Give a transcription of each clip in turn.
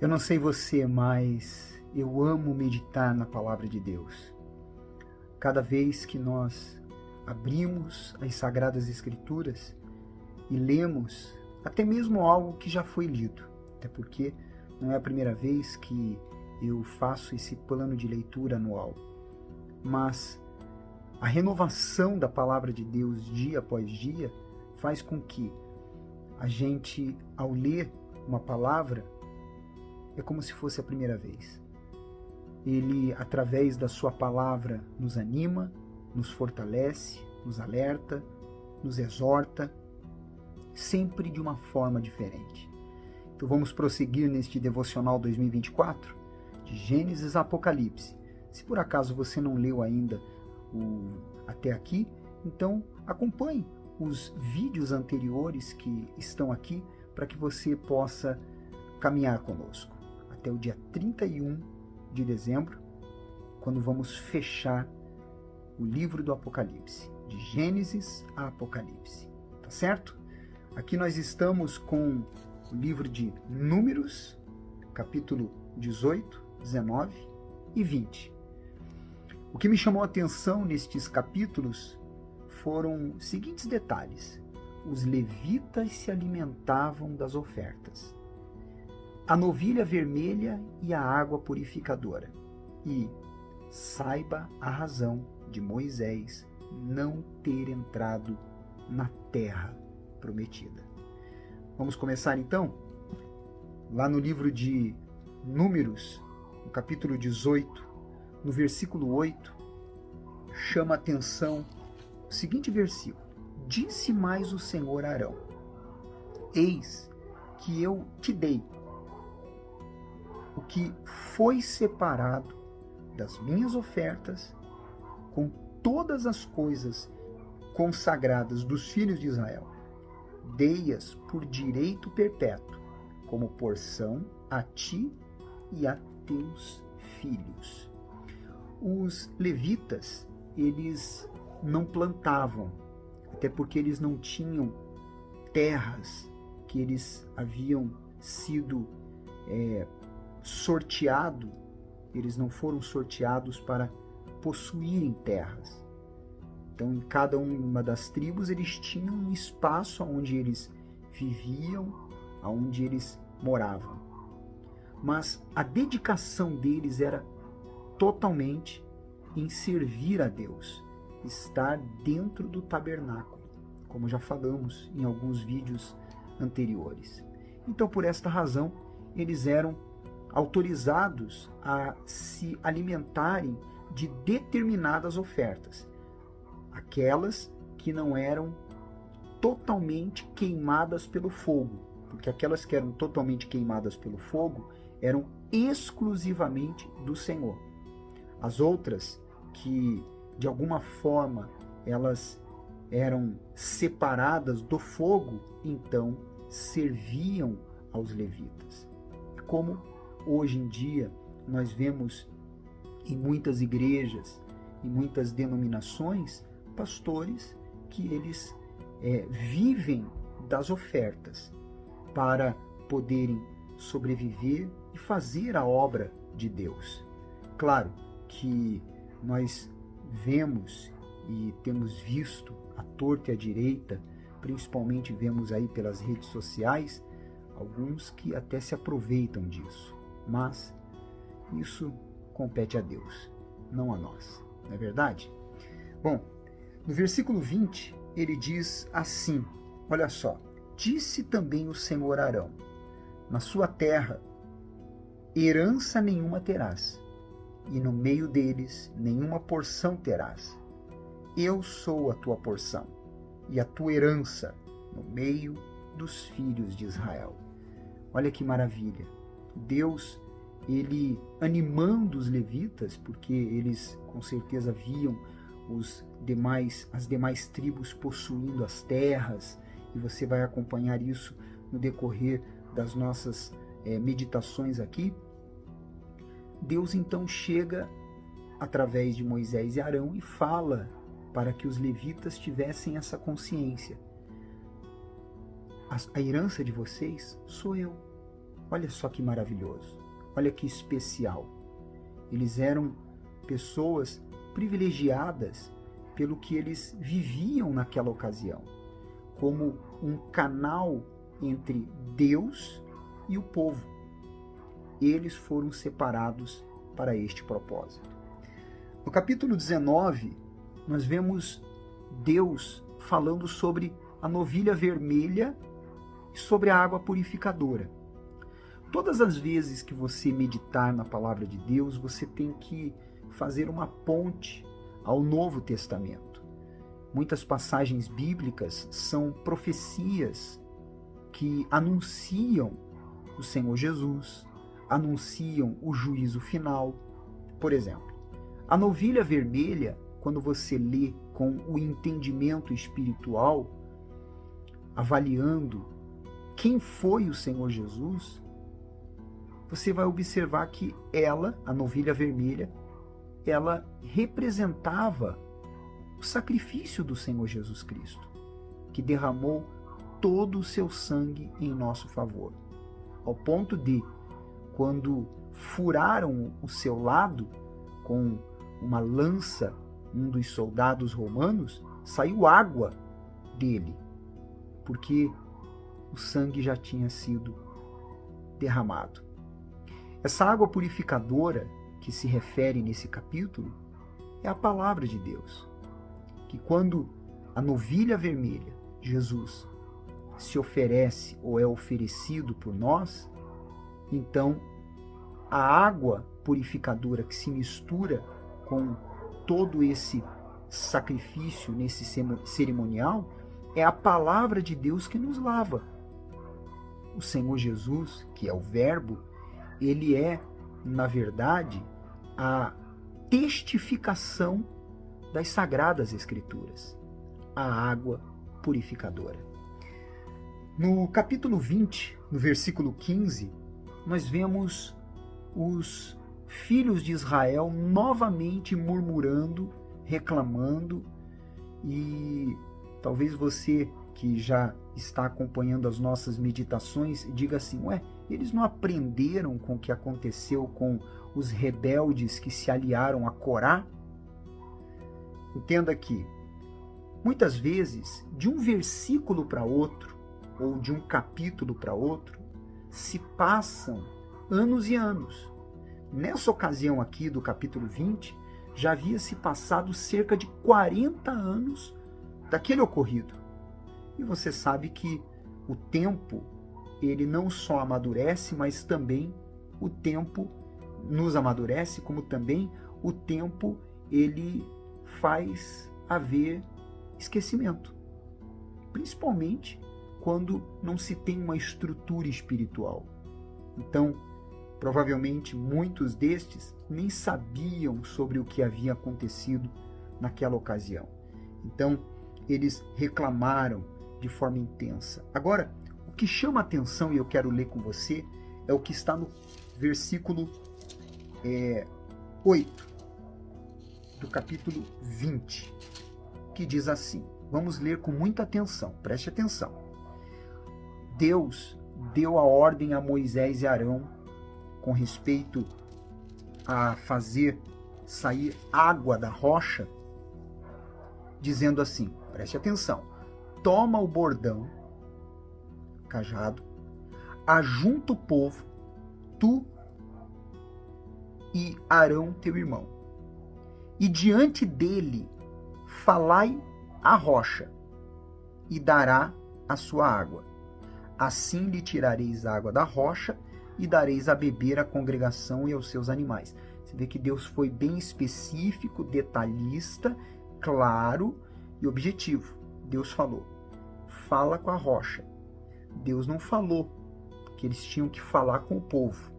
Eu não sei você, mas eu amo meditar na palavra de Deus. Cada vez que nós abrimos as Sagradas Escrituras e lemos até mesmo algo que já foi lido, até porque não é a primeira vez que eu faço esse plano de leitura anual, mas a renovação da palavra de Deus dia após dia faz com que a gente, ao ler uma palavra, é como se fosse a primeira vez. Ele, através da sua palavra, nos anima, nos fortalece, nos alerta, nos exorta, sempre de uma forma diferente. Então vamos prosseguir neste Devocional 2024, de Gênesis a Apocalipse. Se por acaso você não leu ainda até aqui, então acompanhe os vídeos anteriores que estão aqui para que você possa caminhar conosco até o dia 31 de dezembro, quando vamos fechar o livro do Apocalipse, de Gênesis a Apocalipse, tá certo? Aqui nós estamos com o livro de Números, capítulo 18, 19 e 20. O que me chamou a atenção nestes capítulos foram os seguintes detalhes. Os levitas se alimentavam das ofertas, a novilha vermelha e a água purificadora. E saiba a razão de Moisés não ter entrado na terra prometida. Vamos começar então? Lá no livro de Números, no capítulo 18, no versículo 8, chama a atenção o seguinte versículo. Disse mais o Senhor a Arão: eis que eu te dei o que foi separado das minhas ofertas, com todas as coisas consagradas dos filhos de Israel. Dei-as por direito perpétuo, como porção a ti e a teus filhos. Os levitas, eles não plantavam, até porque eles não tinham terras que eles haviam sido eles não foram sorteados para possuírem terras. Então, em cada uma das tribos, eles tinham um espaço onde eles viviam, onde eles moravam. Mas a dedicação deles era totalmente em servir a Deus, estar dentro do tabernáculo, como já falamos em alguns vídeos anteriores. Então, por esta razão, eles eram autorizados a se alimentarem de determinadas ofertas, aquelas que não eram totalmente queimadas pelo fogo, porque aquelas que eram totalmente queimadas pelo fogo eram exclusivamente do Senhor. As outras, que de alguma forma elas eram separadas do fogo, então serviam aos levitas. Como hoje em dia nós vemos em muitas igrejas, em muitas denominações, pastores que eles vivem das ofertas para poderem sobreviver e fazer a obra de Deus. Claro que nós vemos e temos visto à torta e à direita, principalmente vemos aí pelas redes sociais, alguns que até se aproveitam disso, mas isso compete a Deus, não a nós, não é verdade? Bom, no versículo 20, ele diz assim, olha só, disse também o Senhor a Arão, na sua terra herança nenhuma terás, e no meio deles nenhuma porção terás. Eu sou a tua porção, e a tua herança no meio dos filhos de Israel. Olha que maravilha. Deus, ele animando os levitas, porque eles com certeza viam as demais tribos possuindo as terras, e você vai acompanhar isso no decorrer das nossas meditações aqui. Deus então chega através de Moisés e Arão e fala para que os levitas tivessem essa consciência. A herança de vocês sou eu. Olha só que maravilhoso, olha que especial. Eles eram pessoas privilegiadas pelo que eles viviam naquela ocasião, como um canal entre Deus e o povo. Eles foram separados para este propósito. No capítulo 19, nós vemos Deus falando sobre a novilha vermelha e sobre a água purificadora. Todas as vezes que você meditar na palavra de Deus, você tem que fazer uma ponte ao Novo Testamento. Muitas passagens bíblicas são profecias que anunciam o Senhor Jesus, anunciam o juízo final. Por exemplo, a novilha vermelha, quando você lê com o entendimento espiritual, avaliando quem foi o Senhor Jesus, você vai observar que ela, a novilha vermelha, ela representava o sacrifício do Senhor Jesus Cristo, que derramou todo o seu sangue em nosso favor, ao ponto de, quando furaram o seu lado com uma lança, um dos soldados romanos, saiu água dele, porque o sangue já tinha sido derramado. Essa água purificadora que se refere nesse capítulo é a palavra de Deus, que quando a novilha vermelha, Jesus, se oferece ou é oferecido por nós, então a água purificadora que se mistura com todo esse sacrifício nesse cerimonial é a palavra de Deus que nos lava. O Senhor Jesus, que é o Verbo, ele é, na verdade, a testificação das Sagradas Escrituras, a água purificadora. No capítulo 20, no versículo 15, nós vemos os filhos de Israel novamente murmurando, reclamando, e talvez você que já está acompanhando as nossas meditações diga assim: ué, eles não aprenderam com o que aconteceu com os rebeldes que se aliaram a Corá? Entenda que, muitas vezes, de um versículo para outro, ou de um capítulo para outro, se passam anos e anos. Nessa ocasião aqui do capítulo 20, já havia se passado cerca de 40 anos daquele ocorrido. E você sabe que o tempo, ele não só amadurece, mas também o tempo nos amadurece, como também o tempo, ele faz haver esquecimento. Principalmente quando não se tem uma estrutura espiritual. Então, provavelmente muitos destes nem sabiam sobre o que havia acontecido naquela ocasião. Então, eles reclamaram de forma intensa. Agora, o que chama a atenção, e eu quero ler com você, é o que está no versículo 8 do capítulo 20, que diz assim, vamos ler com muita atenção, preste atenção. Deus deu a ordem a Moisés e Arão com respeito a fazer sair água da rocha, dizendo assim, preste atenção, toma o bordão, cajado, ajunta o povo, tu e Arão teu irmão, e diante dele falai a rocha, e dará a sua água. Assim lhe tirareis água da rocha, e dareis a beber à congregação e aos seus animais. Você vê que Deus foi bem específico, detalhista, claro e objetivo. Deus falou, fala com a rocha. Deus não falou que eles tinham que falar com o povo.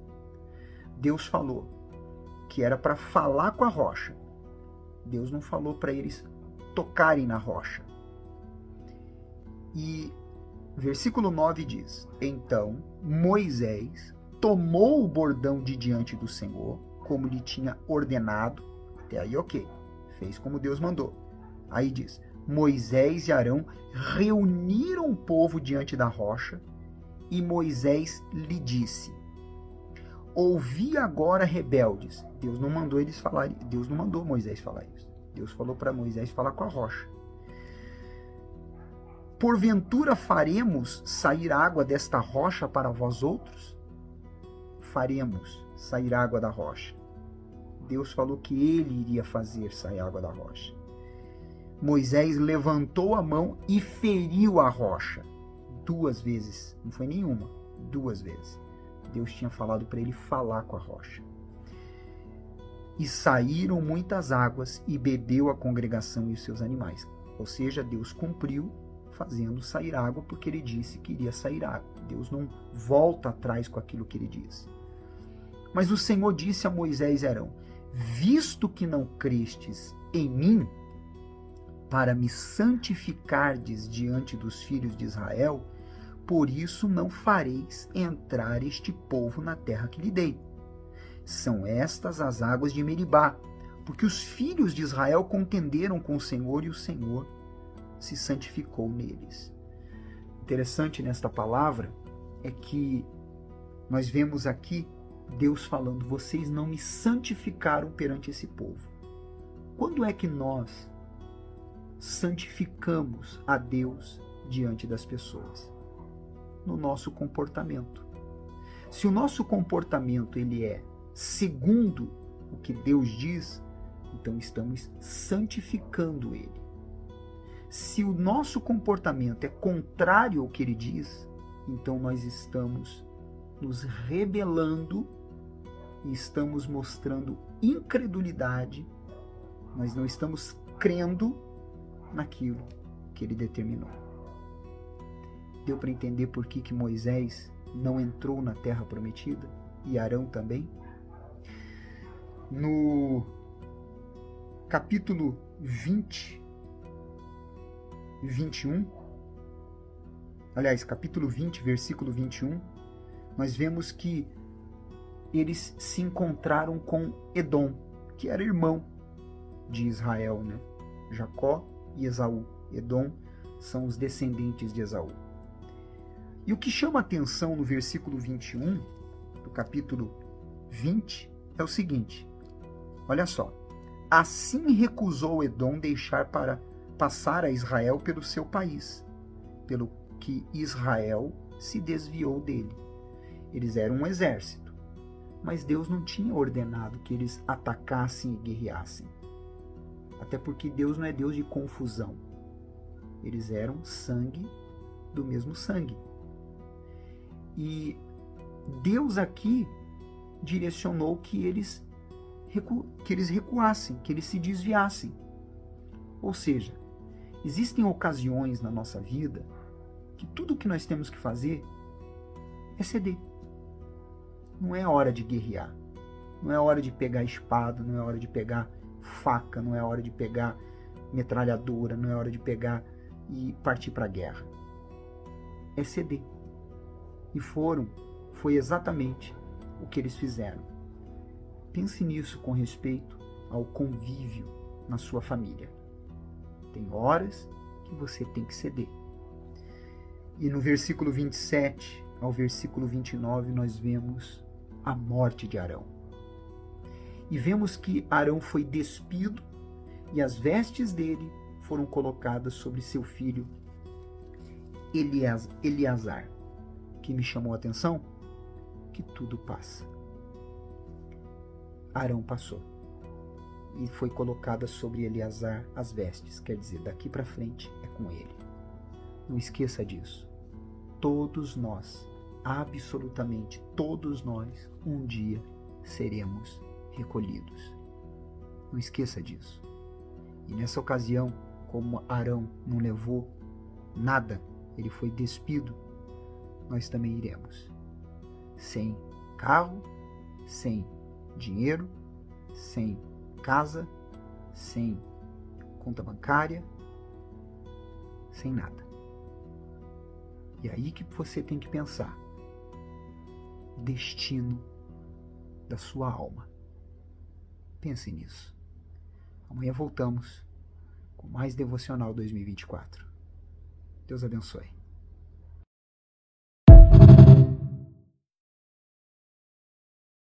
Deus falou que era para falar com a rocha. Deus não falou para eles tocarem na rocha. E versículo 9 diz, então Moisés tomou o bordão de diante do Senhor, como lhe tinha ordenado. Até aí, ok. Fez como Deus mandou. Aí diz, Moisés e Arão reuniram o povo diante da rocha, e Moisés lhe disse, ouvi agora, rebeldes. Deus não mandou eles falarem, Deus não mandou Moisés falar isso. Deus falou para Moisés falar com a rocha. Porventura faremos sair água desta rocha para vós outros? Faremos sair água da rocha. Deus falou que ele iria fazer sair água da rocha. Moisés levantou a mão e feriu a rocha 2 vezes. Não foi nenhuma, 2 vezes. Deus tinha falado para ele falar com a rocha. E saíram muitas águas e bebeu a congregação e os seus animais. Ou seja, Deus cumpriu fazendo sair água porque ele disse que iria sair água. Deus não volta atrás com aquilo que ele disse. Mas o Senhor disse a Moisés e Arão: visto que não crestes em mim, para me santificardes diante dos filhos de Israel, por isso não fareis entrar este povo na terra que lhe dei. São estas as águas de Meribá, porque os filhos de Israel contenderam com o Senhor e o Senhor se santificou neles. Interessante nesta palavra é que nós vemos aqui Deus falando: vocês não me santificaram perante esse povo. Quando é que nós santificamos a Deus diante das pessoas? No nosso comportamento. Se o nosso comportamento ele é segundo o que Deus diz, então estamos santificando ele. Se o nosso comportamento é contrário ao que ele diz, então nós estamos nos rebelando e estamos mostrando incredulidade, nós não estamos crendo naquilo que ele determinou. Deu para entender por que Moisés não entrou na terra prometida e Arão também? No capítulo 20, 21, aliás, capítulo 20, versículo 21, nós vemos que eles se encontraram com Edom, que era irmão de Israel, né? Jacó e Esaú. Edom são os descendentes de Esaú. E o que chama a atenção no versículo 21, do capítulo 20, é o seguinte: olha só. Assim recusou Edom deixar para passar a Israel pelo seu país, pelo que Israel se desviou dele. Eles eram um exército, mas Deus não tinha ordenado que eles atacassem e guerreassem. Até porque Deus não é Deus de confusão. Eles eram sangue do mesmo sangue. E Deus aqui direcionou que eles recuassem, que eles se desviassem. Ou seja, existem ocasiões na nossa vida que tudo o que nós temos que fazer é ceder. Não é hora de guerrear. Não é hora de pegar espada, não é hora de pegar faca, não é hora de pegar metralhadora, não é hora de pegar e partir para a guerra. É ceder. E foi exatamente o que eles fizeram. Pense nisso com respeito ao convívio na sua família. Tem horas que você tem que ceder. E no versículo 27 ao versículo 29 nós vemos a morte de Arão. E vemos que Arão foi despido e as vestes dele foram colocadas sobre seu filho Eleazar. O que me chamou a atenção? Que tudo passa. Arão passou e foi colocada sobre Eleazar as vestes, quer dizer, daqui para frente é com ele. Não esqueça disso. Todos nós, absolutamente todos nós, um dia seremos recolhidos. Não esqueça disso. E nessa ocasião, como Arão não levou nada, ele foi despido, nós também iremos. Sem carro, sem dinheiro, sem casa, sem conta bancária, sem nada. E aí que você tem que pensar: destino da sua alma. Pense nisso. Amanhã voltamos com mais Devocional 2024. Deus abençoe.